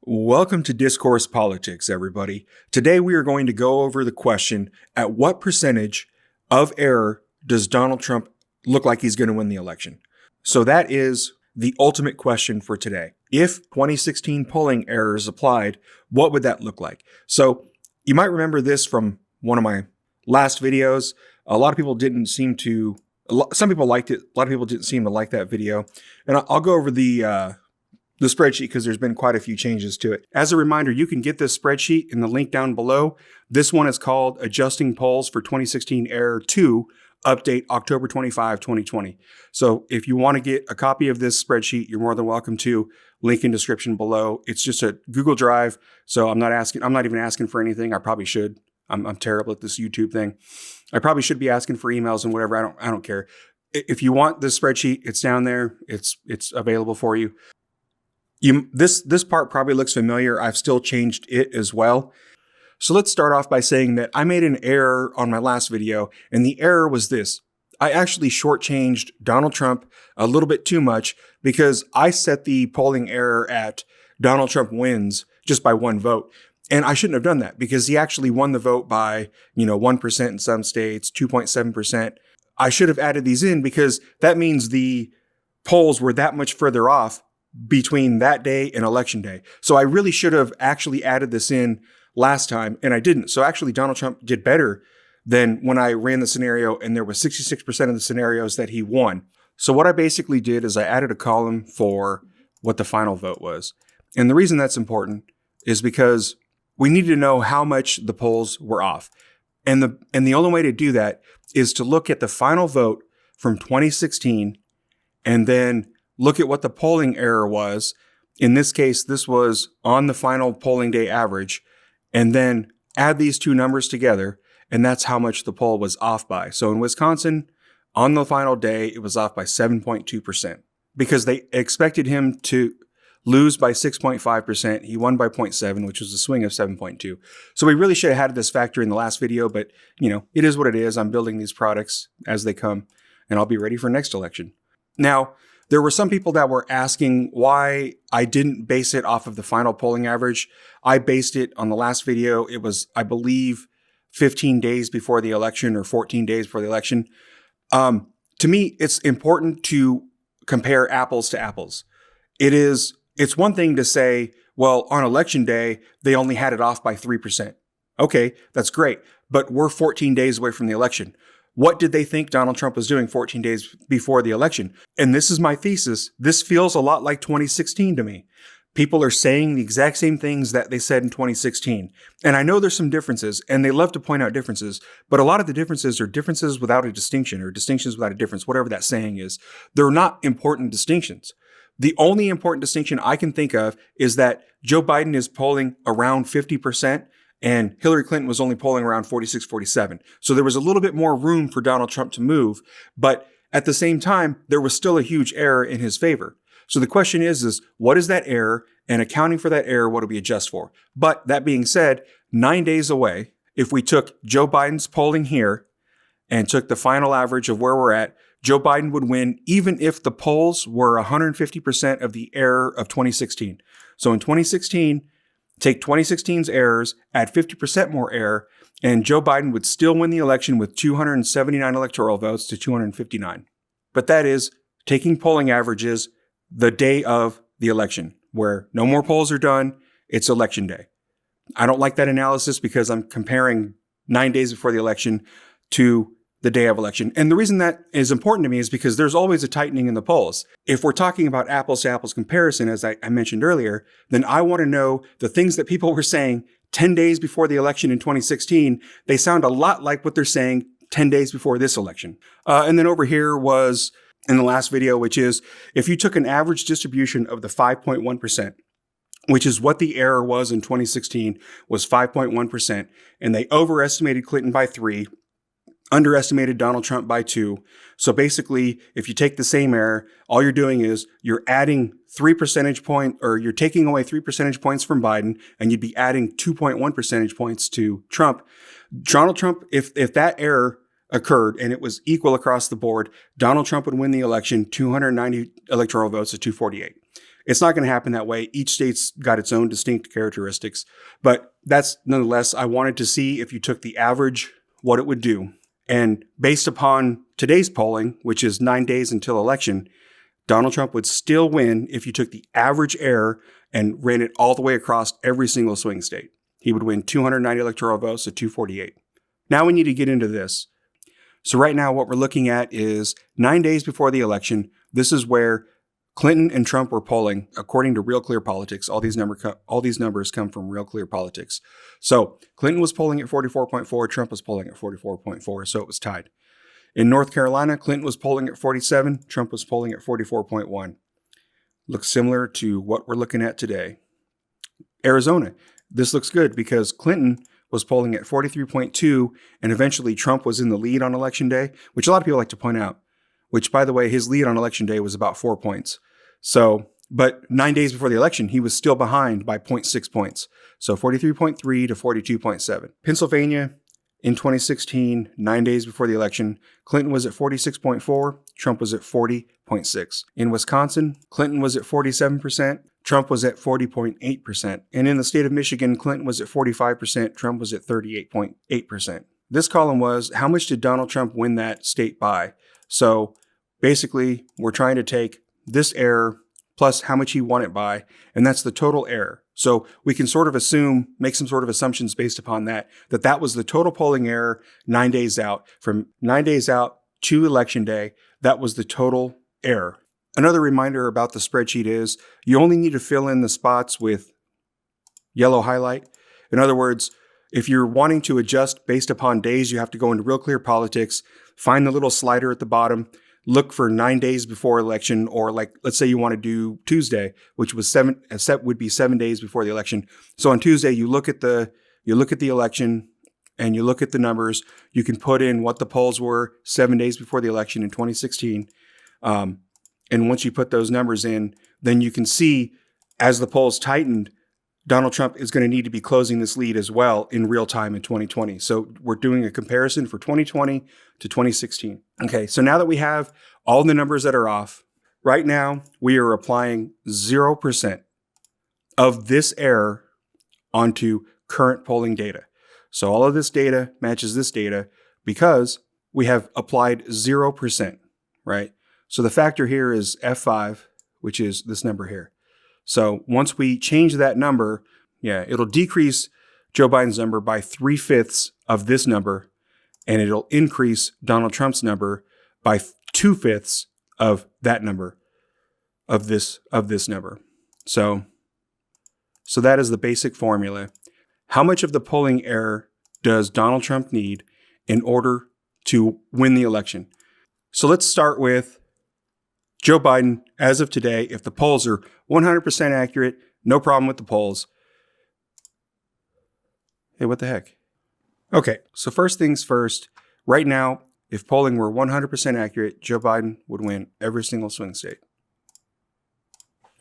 Welcome to Discourse Politics, everybody. Today we are going to go over the question, at what percentage of error does Donald Trump look like he's going to win the election? So that is the ultimate question for today. If 2016 polling errors applied, what would that look like? So you might remember this from one of my last videos. A lot of people didn't seem to, some people liked it. A lot of people didn't seem to like that video. And I'll go over the spreadsheet because there's been quite a few changes to it. As a reminder, you can get this spreadsheet in the link down below. This one is called Adjusting Polls for 2016 Error 2, Update October 25, 2020. So if you want to get a copy of this spreadsheet, you're more than welcome to. Link in description below. It's just a Google Drive, so I'm not even asking for anything. I probably should. I'm terrible at this YouTube thing. I probably should be asking for emails and whatever. I don't care. If you want this spreadsheet, it's down there. It's available for you. This part probably looks familiar. I've still changed it as well. So let's start off by saying that I made an error on my last video, and the error was this. I actually shortchanged Donald Trump a little bit too much because I set the polling error at Donald Trump wins just by one vote. And I shouldn't have done that because he actually won the vote by, 1% in some states, 2.7%. I should have added these in because that means the polls were that much further off between that day and election day. So I really should have actually added this in last time, and I didn't. So actually Donald Trump did better than when I ran the scenario, and there was 66% of the scenarios that he won. So what I basically did is I added a column for what the final vote was. And the reason that's important is because we need to know how much the polls were off. And the only way to do that is to look at the final vote from 2016 and then look at what the polling error was. In this case, this was on the final polling day average, and then add these two numbers together, and that's how much the poll was off by. So in Wisconsin, on the final day, it was off by 7.2% because they expected him to lose by 6.5%. He won by 0.7, which was a swing of 7.2. So we really should have had this factor in the last video, but it is what it is. I'm building these products as they come, and I'll be ready for next election. Now, there were some people that were asking why I didn't base it off of the final polling average. I based it on the last video. It was, I believe, 15 days before the election or 14 days before the election. To me, it's important to compare apples to apples. It's one thing to say, well, on election day, they only had it off by 3%. Okay, that's great. But we're 14 days away from the election. What did they think Donald Trump was doing 14 days before the election? And this is my thesis. This feels a lot like 2016 to me. People are saying the exact same things that they said in 2016. And I know there's some differences, and they love to point out differences, but a lot of the differences are differences without a distinction or distinctions without a difference, whatever that saying is. They're not important distinctions. The only important distinction I can think of is that Joe Biden is polling around 50%. And Hillary Clinton was only polling around 46, 47. So there was a little bit more room for Donald Trump to move. But at the same time, there was still a huge error in his favor. So the question is what is that error? And accounting for that error, what do we adjust for? But that being said, 9 days away, if we took Joe Biden's polling here and took the final average of where we're at, Joe Biden would win even if the polls were 150% of the error of 2016. So in 2016, take 2016's errors, add 50% more error, and Joe Biden would still win the election with 279 electoral votes to 259. But that is taking polling averages the day of the election, where no more polls are done, it's election day. I don't like that analysis because I'm comparing 9 days before the election to the day of election. And the reason that is important to me is because there's always a tightening in the polls. If we're talking about apples to apples comparison, as I mentioned earlier, then I want to know the things that people were saying 10 days before the election in 2016. They sound a lot like what they're saying 10 days before this election. And then over here was in the last video, which is if you took an average distribution of the 5.1%, which is what the error was in 2016, was 5.1%, and they overestimated Clinton by 3, underestimated Donald Trump by 2. So basically, if you take the same error, all you're doing is you're adding 3 percentage points, or you're taking away 3 percentage points from Biden, and you'd be adding 2.1 percentage points to Trump. Donald Trump, if that error occurred and it was equal across the board, Donald Trump would win the election, 290 electoral votes to 248. It's not going to happen that way. Each state's got its own distinct characteristics, but that's nonetheless, I wanted to see if you took the average, what it would do. And based upon today's polling, which is 9 days until election, Donald Trump would still win if you took the average error and ran it all the way across every single swing state. He would win 290 electoral votes to 248. Now we need to get into this. So right now what we're looking at is 9 days before the election. This is where Clinton and Trump were polling, according to Real Clear Politics. All these numbers come from Real Clear Politics. So Clinton was polling at 44.4, Trump was polling at 44.4, so it was tied. In North Carolina, Clinton was polling at 47, Trump was polling at 44.1. Looks similar to what we're looking at today. Arizona, this looks good because Clinton was polling at 43.2, and eventually Trump was in the lead on election day, which a lot of people like to point out, which, by the way, his lead on election day was about 4 points. So, but 9 days before the election, he was still behind by 0.6 points. So 43.3 to 42.7. Pennsylvania, in 2016, 9 days before the election, Clinton was at 46.4, Trump was at 40.6. In Wisconsin, Clinton was at 47%, Trump was at 40.8%. And in the state of Michigan, Clinton was at 45%, Trump was at 38.8%. This column was, how much did Donald Trump win that state by? So basically, we're trying to take this error plus how much he won it by, and that's the total error. So we can sort of assume, make some sort of assumptions based upon that that was the total polling error 9 days out. From 9 days out to election day, that was the total error. Another reminder about the spreadsheet is you only need to fill in the spots with yellow highlight. In other words, if you're wanting to adjust based upon days, you have to go into Real Clear Politics, find the little slider at the bottom, look for 9 days before election, or like, let's say you want to do Tuesday, which was would be 7 days before the election. So on Tuesday, you look at the election and you look at the numbers. You can put in what the polls were 7 days before the election in 2016. And once you put those numbers in, then you can see as the polls tightened, Donald Trump is going to need to be closing this lead as well in real time in 2020. So we're doing a comparison for 2020 to 2016. Okay, so now that we have all the numbers that are off, right now we are applying 0% of this error onto current polling data. So all of this data matches this data because we have applied 0%, right? So the factor here is F5, which is this number here. So once we change that number, it'll decrease Joe Biden's number by 3/5 of this number, and it'll increase Donald Trump's number by 2/5 of that number, of this number. So that is the basic formula. How much of the polling error does Donald Trump need in order to win the election? So let's start with Joe Biden, as of today. If the polls are 100% accurate, no problem with the polls. Hey, what the heck? Okay, so first things first, right now, if polling were 100% accurate, Joe Biden would win every single swing state.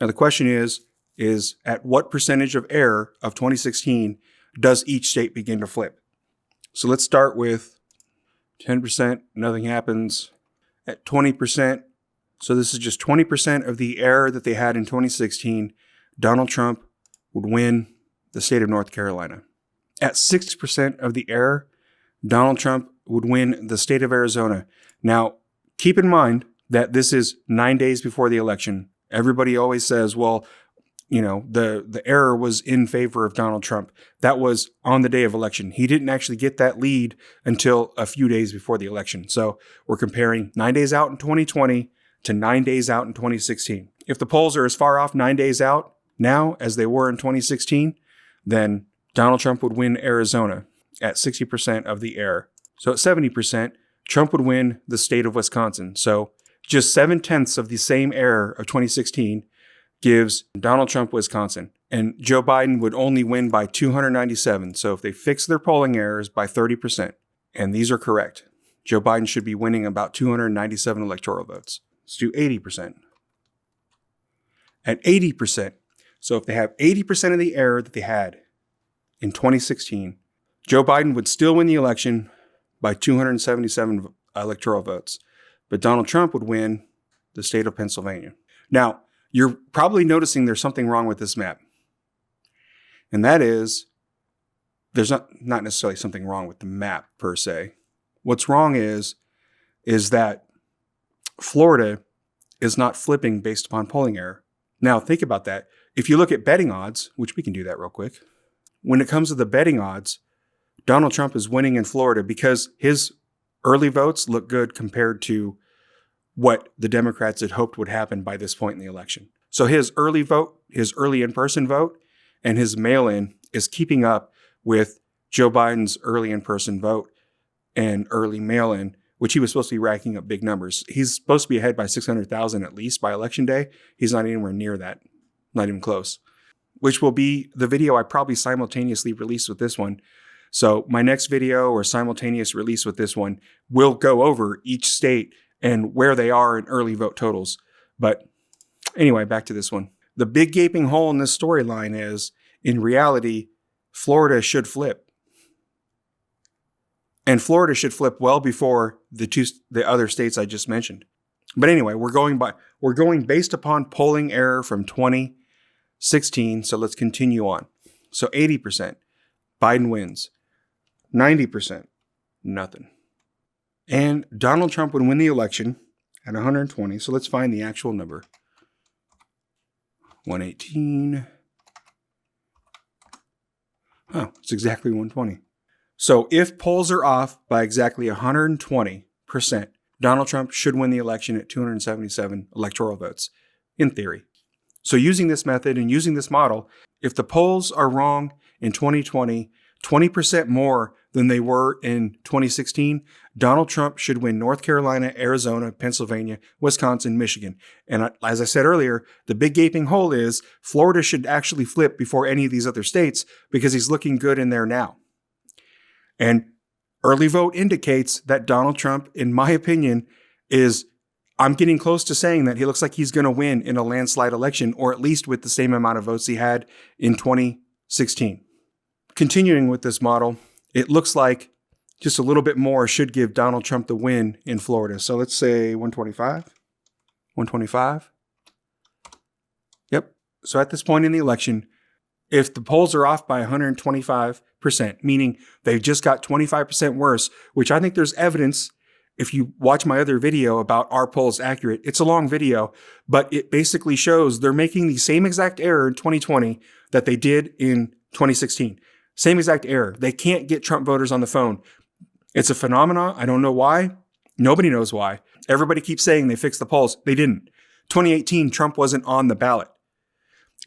Now the question is at what percentage of error of 2016 does each state begin to flip? So let's start with 10%, nothing happens. At 20%, so this is just 20% of the error that they had in 2016. Donald Trump would win the state of North Carolina. At 6% of the error, Donald Trump would win the state of Arizona. Now, keep in mind that this is 9 days before the election. Everybody always says, well, the error was in favor of Donald Trump. That was on the day of election. He didn't actually get that lead until a few days before the election. So we're comparing 9 days out in 2020 to 9 days out in 2016. If the polls are as far off 9 days out now as they were in 2016, then Donald Trump would win Arizona at 60% of the error. So at 70%, Trump would win the state of Wisconsin. So just 7/10 of the same error of 2016 gives Donald Trump Wisconsin. And Joe Biden would only win by 297. So if they fix their polling errors by 30%, and these are correct, Joe Biden should be winning about 297 electoral votes. Let's do 80%. At 80%, so if they have 80% of the error that they had in 2016, Joe Biden would still win the election by 277 electoral votes. But Donald Trump would win the state of Pennsylvania. Now, you're probably noticing there's something wrong with this map. And that is, there's not necessarily something wrong with the map per se. What's wrong is that Florida is not flipping based upon polling error. Now, think about that. If you look at betting odds, which we can do that real quick, when it comes to the betting odds, Donald Trump is winning in Florida because his early votes look good compared to what the Democrats had hoped would happen by this point in the election. So his early vote, his early in-person vote, and his mail-in is keeping up with Joe Biden's early in-person vote and early mail-in, which he was supposed to be racking up big numbers. He's supposed to be ahead by 600,000 at least by election day. He's not anywhere near that, not even close, which will be the video I probably simultaneously release with this one. So my next video or simultaneous release with this one will go over each state and where they are in early vote totals. But anyway, back to this one. The big gaping hole in this storyline is, in reality, Florida should flip. And Florida should flip well before the other states I just mentioned. But anyway, we're going based upon polling error from 2016. So let's continue on. So 80%, Biden wins. 90%, nothing. And Donald Trump would win the election at 120. So let's find the actual number. 118. Oh, it's exactly 120. So if polls are off by exactly 120%, Donald Trump should win the election at 277 electoral votes, in theory. So using this method and using this model, if the polls are wrong in 2020, 20% more than they were in 2016, Donald Trump should win North Carolina, Arizona, Pennsylvania, Wisconsin, Michigan. And as I said earlier, the big gaping hole is Florida should actually flip before any of these other states because he's looking good in there now. And early vote indicates that Donald Trump, in my opinion, I'm getting close to saying that he looks like he's going to win in a landslide election, or at least with the same amount of votes he had in 2016. Continuing with this model, it looks like just a little bit more should give Donald Trump the win in Florida. So let's say 125. 125. Yep. So at this point in the election, if the polls are off by 125%, meaning they've just got 25% worse, which I think there's evidence, if you watch my other video about are polls accurate, it's a long video, but it basically shows they're making the same exact error in 2020 that they did in 2016. Same exact error. They can't get Trump voters on the phone. It's a phenomenon. I don't know why. Nobody knows why. Everybody keeps saying they fixed the polls. They didn't. 2018, Trump wasn't on the ballot.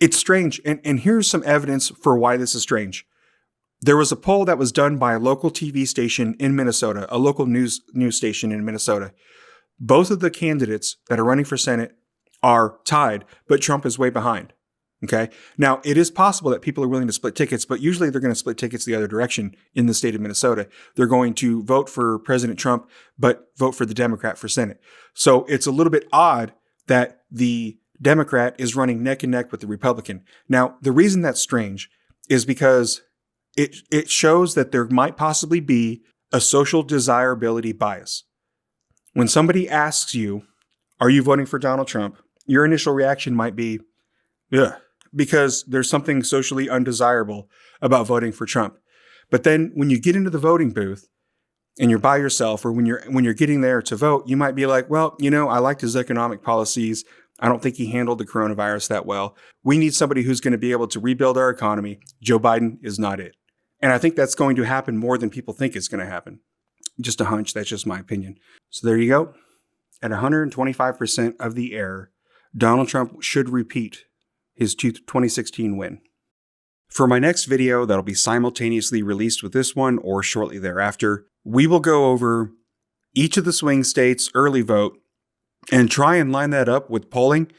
It's strange. And here's some evidence for why this is strange. There was a poll that was done by a local TV station in Minnesota, a local news station in Minnesota. Both of the candidates that are running for Senate are tied, but Trump is way behind. Okay. Now, it is possible that people are willing to split tickets, but usually they're going to split tickets the other direction in the state of Minnesota. They're going to vote for President Trump, but vote for the Democrat for Senate. So it's a little bit odd that the Democrat is running neck and neck with the Republican. Now, the reason that's strange is because it shows that there might possibly be a social desirability bias. When somebody asks you, are you voting for Donald Trump? Your initial reaction might be, yeah, because there's something socially undesirable about voting for Trump. But then when you get into the voting booth and you're by yourself, or when you're getting there to vote, you might be like, well, I liked his economic policies. I don't think he handled the coronavirus that well. We need somebody who's going to be able to rebuild our economy. Joe Biden is not it. And I think that's going to happen more than people think it's going to happen. Just a hunch. That's just my opinion. So there you go. At 125% of the error, Donald Trump should repeat his 2016 win. For my next video that'll be simultaneously released with this one or shortly thereafter, we will go over each of the swing states' early vote and try and line that up with polling.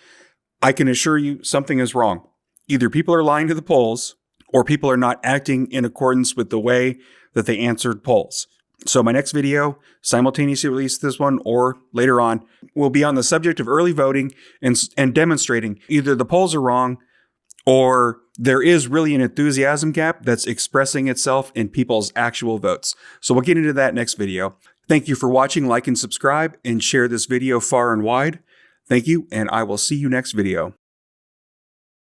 I can assure you something is wrong. Either people are lying to the polls or people are not acting in accordance with the way that they answered polls. So my next video, simultaneously release this one or later on, will be on the subject of early voting and demonstrating either the polls are wrong or there is really an enthusiasm gap that's expressing itself in people's actual votes. So we'll get into that next video. Thank you for watching, like and subscribe, and share this video far and wide. Thank you, and I will see you next video.